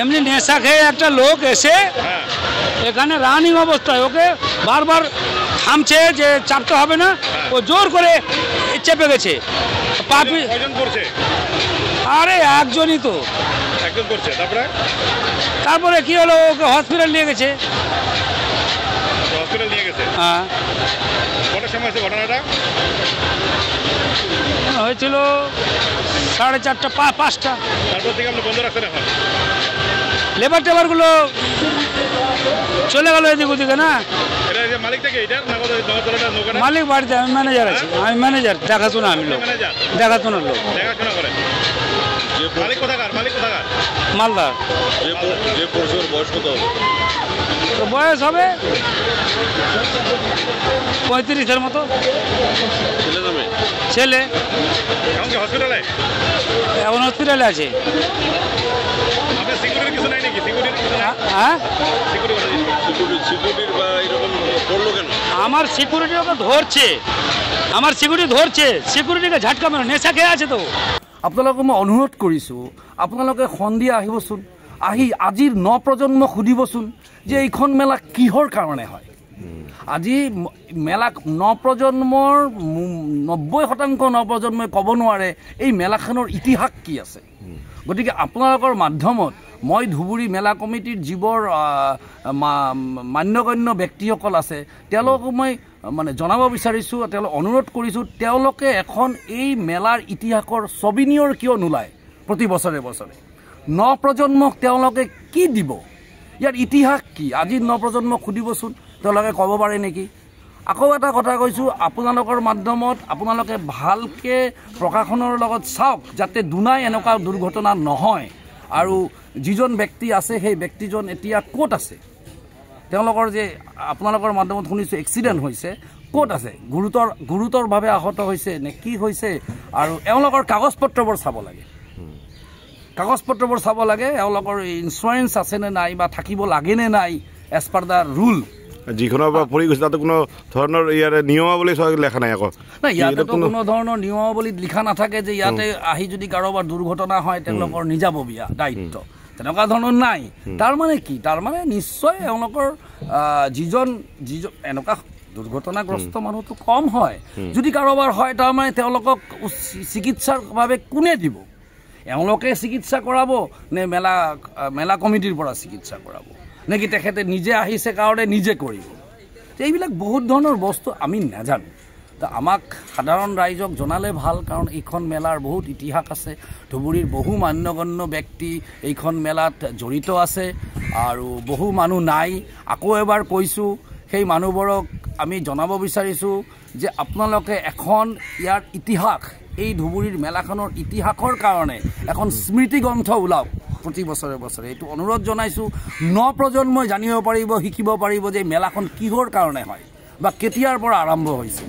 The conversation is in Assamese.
এমনি নেশা খেয়ে একটা লোক এসে এখানে রানিং অবস্থায় ওকে বারবার থামছে যে চাপতে হবে না, ও জোর করে চেপে গেছে। আরে একজনই তো, তারপরে কি হলো, ওকে হসপিটাল নিয়ে গেছে। হ্যাঁ, হয়েছিল 4:30 5টা। লেবার টেবারগুলো চলে গেল এদিক ওদিকে না। মালিক বাড়িতে, আমি ম্যানেজার আছি, আমি ম্যানেজার, দেখাশোনা আমি লোক, দেখাশোনার লোক। মালদার। বয়স হবে 35-এর মতো। ছেলে এখন হসপিটালে আছে। আমার সিকিউরিটি ওকে ধরছে, আমার সিকিউরিটি ধরছে, সিকিউরিটিকে ঝাটকা মারে, নেশা খেয়ে আছে তো। আপোনালোকক মই অনুৰোধ কৰিছোঁ, আপোনালোকে সন্ধিয়া আহিবচোন, আহি আজিৰ নপ্ৰজন্মক সুধিবচোন যে এইখন মেলা কিহৰ কাৰণে হয়। আজি মেলা নপ্ৰজন্মৰ 90% নপ্ৰজন্মই ক'ব নোৱাৰে এই মেলাখনৰ ইতিহাস কি আছে। গতিকে আপোনালোকৰ মাধ্যমত মই ধুবুৰী মেলা কমিটিৰ যিবোৰ মান্যগণ্য ব্যক্তিসকল আছে তেওঁলোকক মই মানে জনাব বিচাৰিছোঁ, তেওঁলোক অনুৰোধ কৰিছোঁ, তেওঁলোকে এখন এই মেলাৰ ইতিহাসৰ ছবিনিয়ৰ কিয় নোলায় প্ৰতি বছৰে বছৰে। নপ্ৰজন্মক তেওঁলোকে কি দিব, ইয়াৰ ইতিহাস কি, আজিৰ নপ্ৰজন্মক সুধিবচোন, তেওঁলোকে ক'ব পাৰে নেকি। আকৌ এটা কথা কৈছোঁ, আপোনালোকৰ মাধ্যমত আপোনালোকে ভালকৈ প্ৰশাসনৰ লগত চাওক যাতে দুনাই এনেকুৱা দুৰ্ঘটনা নহয়। আৰু যিজন ব্যক্তি আছে সেই ব্যক্তিজন এতিয়া ক'ত আছে, তেওঁলোকৰ যে আপোনালোকৰ মাধ্যমত শুনিছোঁ এক্সিডেণ্ট হৈছে, ক'ত আছে, গুৰুতৰভাৱে আহত হৈছে নে কি হৈছে, আৰু এওঁলোকৰ কাগজ পত্ৰবোৰ চাব লাগে, কাগজ পত্ৰবোৰ চাব লাগে, এওঁলোকৰ ইঞ্চুৰেঞ্চ আছেনে নাই বা থাকিব লাগেনে নাই এজ পাৰ দ্য ৰুল। যিখনৰ পৰা পৰি গৈছে তাতে কোনো ধৰণৰ ইয়াৰে নিয়মাৱলী লেখা নাই। আকৌ নাই, ইয়াতে কোনো ধৰণৰ নিয়মাৱলীত লিখা নাথাকে যে ইয়াতে আহি যদি কাৰোবাৰ দুৰ্ঘটনা হয় তেওঁলোকৰ নিজাববীয়া দায়িত্ব, তেনেকুৱা ধৰণৰ নাই। তাৰমানে কি, তাৰমানে নিশ্চয় এওঁলোকৰ যিজন এনেকুৱা দুৰ্ঘটনাগ্ৰস্ত মানুহটো কম হয়, যদি কাৰোবাৰ হয় তাৰমানে তেওঁলোকক চিকিৎসাৰ বাবে কোনে দিব, এওঁলোকে চিকিৎসা কৰাব নে মেলা কমিটিৰ পৰা চিকিৎসা কৰাব, নেকি তেখেতে নিজে আহিছে কাৰণে নিজে কৰিব। এইবিলাক বহুত ধৰণৰ বস্তু আমি নাজানো। তো আমাক সাধাৰণ ৰাইজক জনালে ভাল, কাৰণ এইখন মেলাৰ বহুত ইতিহাস আছে, ধুবুৰীৰ বহু মান্যগণ্য ব্যক্তি এইখন মেলাত জড়িত আছে আৰু বহু মানুহ নাই। আকৌ এবাৰ কৈছোঁ, সেই মানুহবোৰক আমি জনাব বিচাৰিছোঁ যে আপোনালোকে এখন ইয়াৰ ইতিহাস, এই ধুবুৰীৰ মেলাখনৰ ইতিহাসৰ কাৰণে এখন স্মৃতি গ্ৰন্থ ওলাওক প্ৰতি বছৰে বছৰে, এইটো অনুৰোধ জনাইছোঁ। নপ্ৰজন্মই জানিব পাৰিব, শিকিব পাৰিব যে মেলাখন কিহৰ কাৰণে হয় বা কেতিয়াৰ পৰা আৰম্ভ হৈছে।